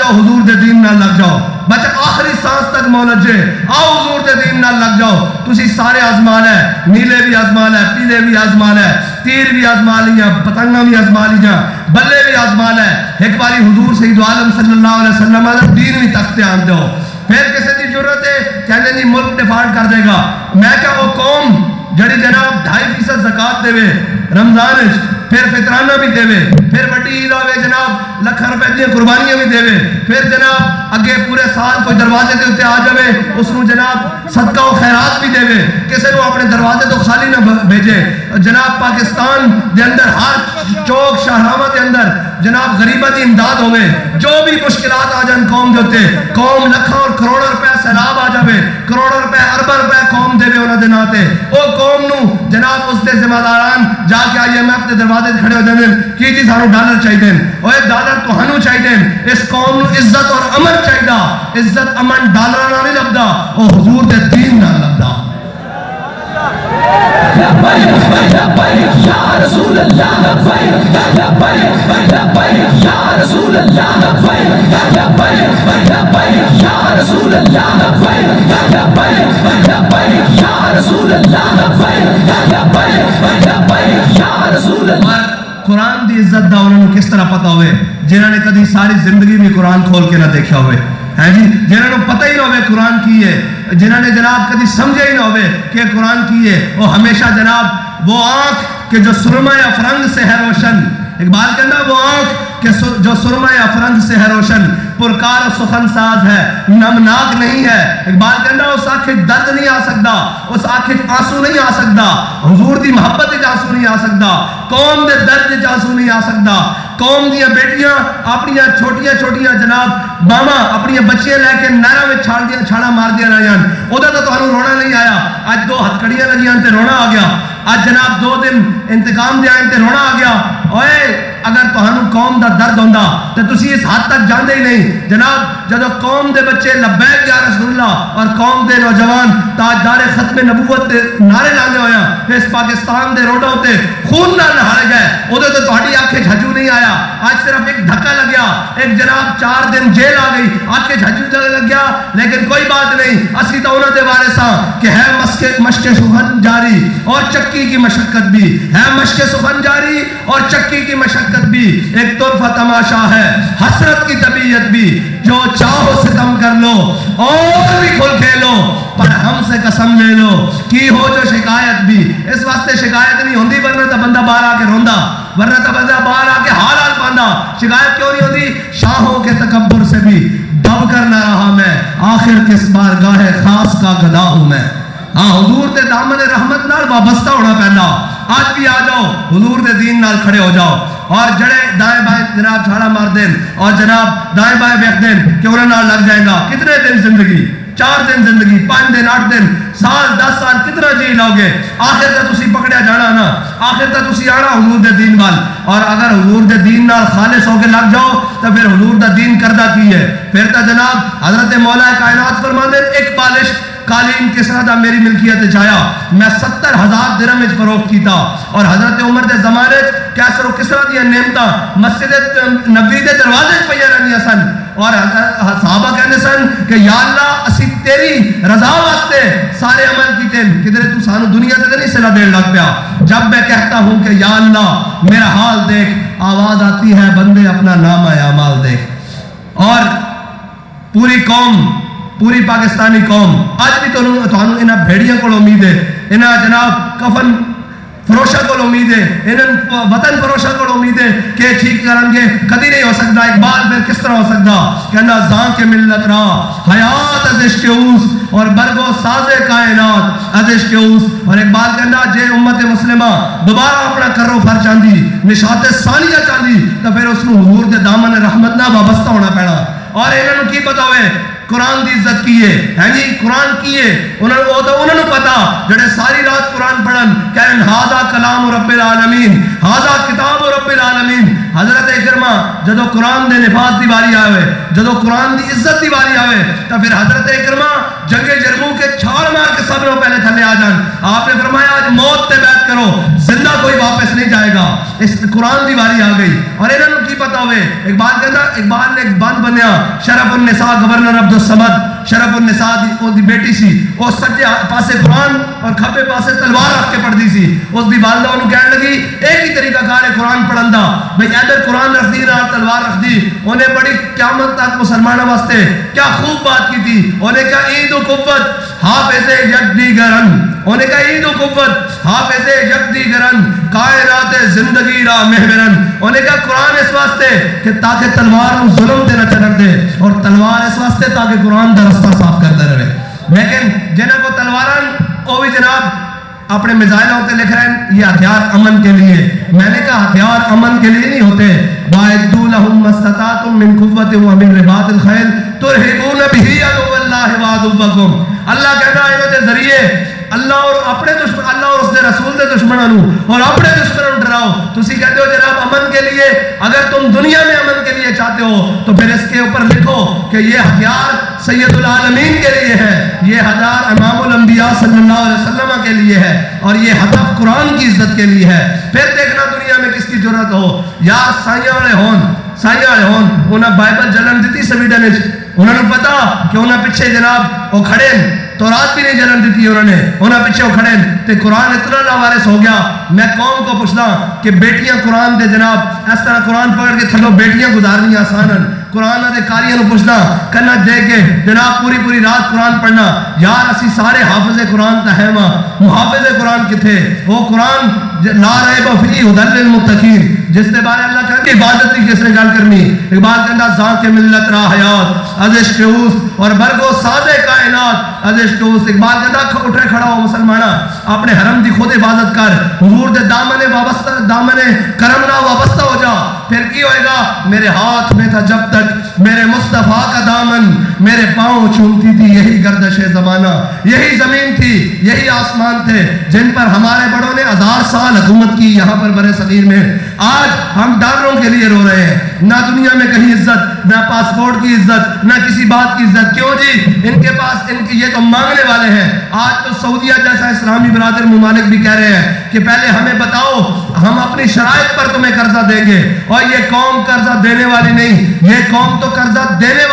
حضور دے دین نال لگ جاؤ. بچہ آخری سانس تک مولد جے آؤ حضور دے دین نال لگ جاؤ. تسی سارے آزما لے، نیلے بھی آزما لے، پیلے بھی آزما لے، تیر بھی آزما لیاں، پتنگاں بھی آزما لیاں، بلے بھی آزما لے. ایک باری حضور سید عالم صلی اللہ علیہ وسلم دا دین بھی تختے آن دو. پھر کسی دی ضرورت ہے کہنے جی ملک ڈیفالٹ کر دے گا. میں کیا وہ قوم جڑی جناب 2.5% زکات دے رمضان، پھر فطرانہ بھی دے، پھر وڈی عید آوے جناب لکھاں روپے دی قربانیاں بھی دے، پھر جناب اگے پورے سال کوئی دروازے دے اوتے آ جاوے اس نو جناب صدقہ و خیرات بھی دے، کسے نو اپنے دروازے تو خالی نہ بھیجے. جناب پاکستان دے اندر ہر چوک شاہراواں دے اندر جناب غریباں دی امداد ہوے. جو بھی مشکلات آ جان قوم دے اوتے، قوم لکھاں اور کروڑاں روپے سیلاب آ جاوے، کروڑاں روپے ارباں روپے قوم دے انہاں دے ناں تے، او قوم نو جناب اس دے ذمہ داران جا کے IMF دے دروازے کھڑے ہو جاندے کہ جی سانو ڈالر چاہیے، اوے ڈالر تہانوں چاہیے. اس قوم نو عزت اور امن چاہیے. عزت امن ڈالراں نال نہیں لبدا، او حضور دے دین نال لبدا. لبیک لبیک یا رسول اللہ، لبیک لبیک لبیک یا رسول اللہ، لبیک لبیک لبیک یا رسول اللہ، لبیک لبیک لبیک یا رسول اللہ، لبیک لبیک لبیک یا رسول اللہ. قرآن دی عزت دا انہوں نے کس طرح پتا ہوئے جنہوں نے کدی ساری زندگی میں قرآن کھول کے نہ دیکھا ہوئے ہے جی، جنہوں نے پتہ ہی نہ ہوئے قرآن کی ہے، جنہوں نے جناب کدی سمجھے ہی نہ ہوئے کہ قرآن کی ہے. وہ ہمیشہ جناب وہ آنکھ کہ جو سرمہ افرنگ سے ہے روشن. اقبال کہنا وہ آنکھ کہ جو سرمہ افرنگ سے ہے روشن، پرکار و سخن ساز ہے، نمناک نہیں ہے. اقبال کہنا اس آنکھ درد نہیں آ سکتا، اس آنکھ آنسو نہیں آ سکتا، حضور دی محبت وچ آنسو نہیں آ سکتا، قوم دے درد وچ آنسو نہیں آ سکتا. قوم دیاں بیٹیاں اپنی چھوٹیاں چھوٹیاں جناب ماواں اپنی بچیاں لے کے نہراں وچ چھاڑا مار دیا رہیاں، اودے تو تانوں رونا نہیں آیا. اج 2 ہتھکڑیاں لگیاں تے رونا آ گیا. اج جناب 2 دن انتقام دے آئے تے رونا آ گیا. اوئے اگر تہانوں قوم دا درد ہوندا تے تسی اس حد تک جاندے ہی نہیں. جناب جدو قوم دے بچے لبیک یا رسول اللہ اور قوم دے نوجوان تاجدار ختم نبوت دے نعرے لاندے ہویا اس پاکستان دے روڈوں تے خون نال نہاڑے گئے، اودے تے تہاڈی آنکھیں جھجو نہیں آیا. آج صرف ایک دھکا لگیا، ایک جناب 4 دن جیل آ گئی، آنکھیں جھجو لگ گیا، لیکن کوئی بات نہیں. اسی تو انہوں دے وارثاں کہ ہے مشق سخن جاری اور چکی کی مشقت بھی ہے، مشق سخن جاری اور چکی کی مشقت بھی، ایک طرفہ تماشا ہے حسرت کی طبیعت بھی، جو چاہو ستم کر لو اور بھی کھل کھیلو، پر ہم سے قسم لے لو کی ہو جو شکایت بھی. اس واسطے شکایت نہیں ہوندی، ورنہ تو بندہ باہر آ کے روندا، ورنہ تو بندہ باہر آ کے حال حال پاندا. شکایت کیوں نہیں ہوندی؟ شاہوں کے تکبر سے بھی دب کر نہ رہا میں، آخر کس بارگاہ خاص کا گدا ہوں میں. ہاں حضور دے دامن رحمت نال وابستہ ہونا پہنا. آج بھی آ جاؤ حضور دے دین نال کھڑے ہو جاؤ اور جڑے دائیں بائیں جناب چھاڑا مار دیں اور جناب دائیں بائیں بیٹھ دیں کہ انہوں نال لگ جائے گا. کتنے دن زندگی؟ 4 دن زندگی، 5 دن 8 دن سال 10 سال کتنا جی لاؤ گے؟ آخر تک تسی پکڑیا جانا نا، آخر تک تسی آنا حضور دے دین وال. اور اگر حضور دے دین نال خالص ہو کے لگ جاؤ تو پھر حضور دا دین کردہ کی ہے. پھر تا جناب حضرت مولا کائنات فرماندے ایک بالش قالین کسرا دا میری ملکیت چایا میں 70,000 درہم وچ فروخت کیتا. اور حضرت عمر دے زمانے کیسر و کسرا دی نعمتاں مسجد نبوی دے دروازے پہ رہندیاں سن. اور صحابہ کہندے سن کہ یا اللہ اسی تیری رضا واسطے سارے عمل کیتے کدھر تو سانو دنیا تے نہیں صلاح دین لگ پیا. جب میں کہتا ہوں کہ یا اللہ میرا حال دیکھ، آواز آتی ہے بندے اپنا نام اعمال دیکھ. اور پوری قوم، پوری پاکستانی قوم آج بھی تو انہاں بھیڑیاں کو امید ہے، انہاں جناب کفن فروشہ کو امید ہے، انہاں وطن فروشہ کو امید ہے کہ ٹھیک کرن گے. کدی نہیں ہو سکتا. اقبال پھر کس طرح ہو سکتا؟ کہنا زاں کے ملت را حیات از عشق اوس اور برگو ساز کائنات از عشق اوس. اور اقبال کہنا جے امت مسلمہ دوبارہ اپنا کرو فر چاندی نشاط ثانیہ چاندی تو پھر اس کو حضور دے دامن رحمت نہ وابستہ ہونا پینا. اور انہوں کی پتا ہوئے قرآن دی عزت کیے ہے جی، قرآن کیے انہوں نے پتا جڑے ساری رات قرآن پڑھن کہن ہاذا کلام رب العالمین، ہاذا کتاب رب العالمین. حضرت اکرمہ جدو قرآن دے نفاذ دی باری آوے، جدو قرآن دی عزت دی باری آوے تو پھر حضرت اکرمہ جنگ جرموک کے چھال مار کے سب لوگ پہلے تھلے آ جان. آپ نے فرمایا آج موت تے بیعت کرو، زندہ کوئی واپس نہیں جائے گا. اس قرآن دی باری آ گئی. اور انہوں نے کی پتا ہوئے اقبال کہنا، اقبال نے ایک بند بنیا شرف النساء گورنر عبد الصمد. شرف النساء دی بیٹی سی، وہ سجے پاسے قرآن اور کھبے پاسے تلوار رکھ کے پڑھتی سی. اس دی والدہ انہوں کہنے لگی ایک ہی طریقہ کار ہے قرآن پڑھن دا، بھئی ادھر قرآن رکھ دی نال تلوار رکھ دی. انہیں بڑی قیامت تک مسلمانوں واسطے کیا خوب بات کی تھی. انہیں کہا عید و قوت حافظ یکدیگرن، انہیں کہا عید و قوت حافظ یکدیگرن کائنات زندگی را محورن. انہیں کہا قرآن اس واسطے کہ تاکہ تلوار نو ظلم دے نہ چڑھ دے، اور تلوار اس واسطے تاکہ قرآن دا رستہ صاف کرتا رہے. لیکن جنہوں کو تلوارن وہ بھی جناب اپنے میزائلوں پہ لکھ رہے ہیں یہ ہتھیار امن کے لیے. میں نے کہا ہتھیار امن کے لیے نہیں ہوتے. وَأَعِدُّوا لَهُم مَّا اسْتَطَعْتُم مِّن قُوَّةٍ وَمِن رِّبَاطِ الْخَيْلِ تُرْهِبُونَ بِهِ عَدُوَّ اللَّهِ وَعَدُوَّكُمْ. اللہ کہتا ہے انہوں کے ذریعے اللہ اور اپنے دشمن، اللہ اور اس کے رسول کے دشمنوں اور اپنے دشمنوں ڈراؤ. تسی کہتے ہو جناب امن کے لیے، اگر تم دنیا میں امن کے لیے چاہتے ہو تو پھر اس کے اوپر لکھو کہ یہ ہتھیار سید العالمین کے لیے ہے، یہ ہتھیار امام الانبیاء صلی اللہ علیہ وسلم کے لیے ہے، اور یہ ہدف قرآن کی عزت کے لیے ہے. پھر دیکھنا دنیا میں کس کی ضرورت ہو یا سائیاں والے ہون، سائیاں والے ہون انہیں بائبل جلن دیتی سویڈن وچ. انہوں نے پتا کہ انہیں پیچھے جناب وہ کھڑے تو رات بھی نہیں جلن دیتی انہیں پیچھے وہ کھڑے تے قرآن اتنا لاوارث ہو گیا. میں قوم کو پوچھنا کہ بیٹیاں قرآن دے جناب اس طرح قرآن پکڑ کے تھلو بیٹیاں گزارنی آسان ہیں. قرآن دے کاریاں پوچھنا کنا دے کے جناب پوری پوری رات قرآن پڑھنا. یار اسی سارے حافظ قرآن تا ہے ماں محافظ قرآن کتھے؟ وہ قرآن لا ریب فیہ ھدی للمتقین جس کے بارے اللہ کہتے ہیں عبادت کی کس نے گل کرنی. اقبال کہتا ذاں کے ملت را حیات از عشق اوس اور برگو ساز کائنات از عشق اوس. اقبال کہتا اٹھے کھڑا ہو مسلمانہ اپنے حرم دی خود حفاظت کر، حضور دے دامن وابستہ دامن کرم نہ وابستہ ہو جا. پھر کی ہوئے گا؟ میرے ہاتھ میں تھا جب تک میرے مصطفیٰ کا دامن، میرے پاؤں چومتی تھی یہی گردش زمانہ، یہی زمین تھی یہی آسمان تھے جن پر ہمارے بڑوں نے 1000 سال حکومت کی یہاں پر برے صغیر میں. آج ہم ڈالروں کے لیے رو رہے ہیں، نہ دنیا میں کہیں عزت، نہ پاسپورٹ کی عزت، نہ کسی بات کی عزت. کیوں جی؟ ان کے پاس ان کی یہ تو مانگنے والے ہیں. آج تو سعودیہ جیسا اسلامی برادر ممالک بھی کہہ رہے ہیں کہ پہلے ہمیں بتاؤ ہم اپنی شرائط پر تمہیں قرضہ دیں گے. اور یہ قوم قرضہ دینے والی نہیں، یہ قوم تو قرضہ دینے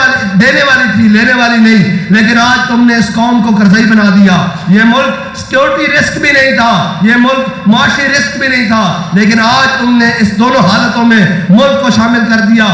والی تھی، لینے والی نہیں. لیکن آج تم نے اس قوم کو قرضی بنا دیا. یہ ملک سیکورٹی رسک بھی نہیں تھا، یہ ملک معاشی رسک بھی نہیں تھا، لیکن آج تم نے اس دونوں حالتوں میں ملک کو شامل کر دیا.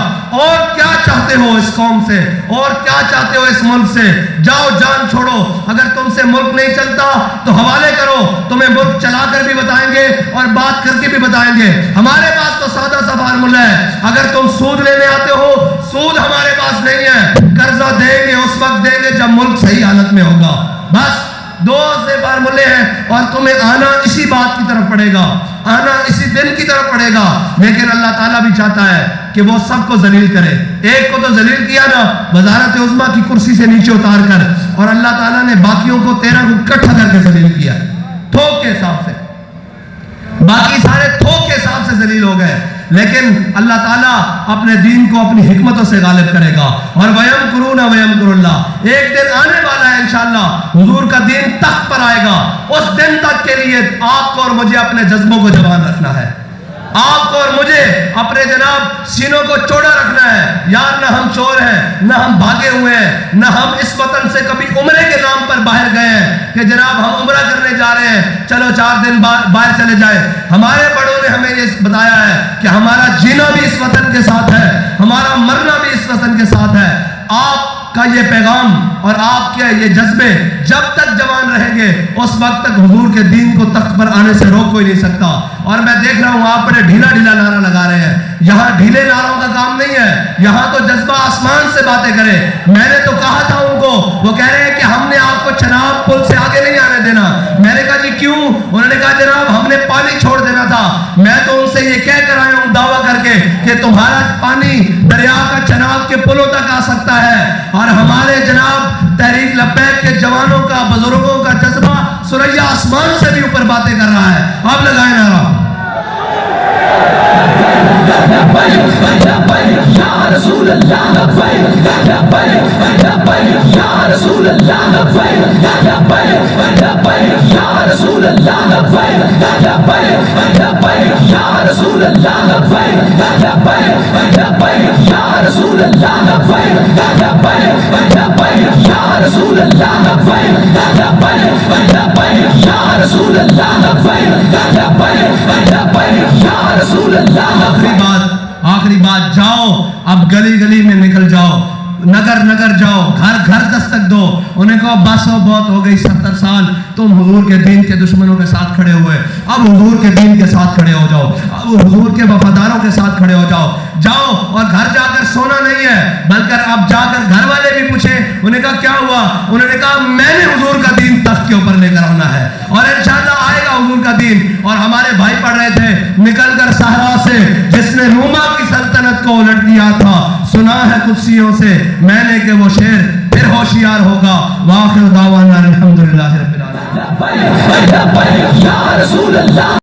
اور کیا چاہتے ہو اس قوم سے، اور کیا چاہتے ہو اس ملک سے؟ جاؤ جان چھوڑو. اگر تم سے ملک نہیں چلتا تو حوالے کرو، تمہیں ملک چلا کر بھی بتائیں گے اور بات کر کے بھی بتائیں گے. ہمارے پاس تو سادہ سا فارمولہ ہے، اگر تم سود لینے آتے ہو سود ہمارے پاس نہیں ہے، قرضہ دیں گے اس وقت دیں گے جب ملک صحیح حالت میں ہوگا. بس دو سے فارمولے ہیں اور تمہیں آنا اسی بات کی طرف پڑے گا، آنا اسی دن کی طرف پڑے گا. لیکن اللہ تعالیٰ بھی چاہتا ہے کہ وہ سب کو ذلیل کرے. ایک کو تو ذلیل کیا نا وزارت عظمیٰ کی کرسی سے نیچے اتار کر، اور اللہ تعالیٰ نے باقیوں کو 13 کو اکٹھا کر کے ذلیل کیا تھوک کے حساب سے. باقی سارے تھوک کے حساب سے ذلیل ہو گئے. لیکن اللہ تعالیٰ اپنے دین کو اپنی حکمتوں سے غالب کرے گا. اور وَيَمْكُرُونَ وَيَمْكُرُ اللَّهُ، ایک دن آنے والا ہے انشاءاللہ حضور کا دین تخت پر آئے گا. اس دن تک کے لیے آپ کو اور مجھے اپنے جذبوں کو جوان رکھنا ہے. آپ کو اور مجھے اپنے جناب سینوں کو چوڑا رکھنا ہے. یار نہ ہم چور ہیں، نہ ہم بھاگے ہوئے ہیں، نہ ہم اس وطن سے کبھی عمرے کے نام پر باہر گئے ہیں کہ جناب ہم عمرہ کرنے جا رہے ہیں، چلو 4 دن باہر چلے جائیں. ہمارے بڑوں نے ہمیں یہ بتایا ہے کہ ہمارا جینا بھی اس وطن کے ساتھ ہے، ہمارا مرنا بھی اس وطن کے ساتھ ہے. آپ کا یہ پیغام اور آپ کے یہ جذبے جب تک جوان رہیں گے اس وقت تک حضور کے دین کو تخت پر آنے سے روک کوئی نہیں سکتا. اور میں دیکھ رہا ہوں آپ بڑے ڈھیلا ڈھیلا نعرہ لگا رہے ہیں. یہاں ڈھیلے نعروں کا کام نہیں ہے، یہاں تو جذبہ آسمان سے باتیں کرے. میں نے تو کہا تھا ان کو، وہ کہہ رہے ہیں کہ ہم نے آپ کو چناب پل سے آگے نہیں آنے دینا. میں نے کہا جی کیوں؟ انہوں نے کہا جناب ہم نے پانی چھوڑ دینا تھا. میں تو ان سے یہ کہہ کر آیا ہوں دعویٰ کر کے کہ تمہارا پانی دریا کا چناب کے پلوں تک آ سکتا ہے. اور ہمارے جناب تحریک لبیک کے جوانوں کا، بزرگوں کا جذبہ سوریا آسمان سے بھی اوپر باتیں کر رہا ہے. آپ لگائیں نعرہ. یا رسول اللہ لبیک لبیک یا رسول اللہ لبیک لبیک یا رسول اللہ لبیک لبیک یا رسول اللہ لبیک لبیک یا رسول اللہ لبیک لبیک یا رسول اللہ لبیک لبیک یا رسول اللہ لبیک لبیک یا رسول اللہ. آخری بات جاؤ اب گلی گلی میں نکل جاؤ، نگر نگر جاؤ، گھر گھر دستک دو. انہیں کہو بس بہت ہو گئی، 70 سال تم حضور کے دین کے دشمنوں کے ساتھ کھڑے ہوئے، اب حضور کے دین کے ساتھ کھڑے ہو جاؤ، اب حضور کے وفاداروں کے ساتھ کھڑے ہو جاؤ. جاؤ اور گھر جا کر سونا نہیں ہے بلکہ اب جا کر گھر والے بھی پوچھیں. انہیں کہا کیا ہوا؟ انہوں نے کہا میں نے حضور کا دین تخت کے اوپر لے کر آنا ہے اور انشاءاللہ آئے گا حضور کا دین. اور ہمارے بھائی پڑھ رہے تھے نکل کر صحرا سے جس نے روما کی سلطنت کو الٹ دیا تھا، سنا ہے قدسیوں سے میں نے کہ وہ شیر پھر ہوشیار ہوگا. وآخر دعوانا الحمدللہ رب العالمین.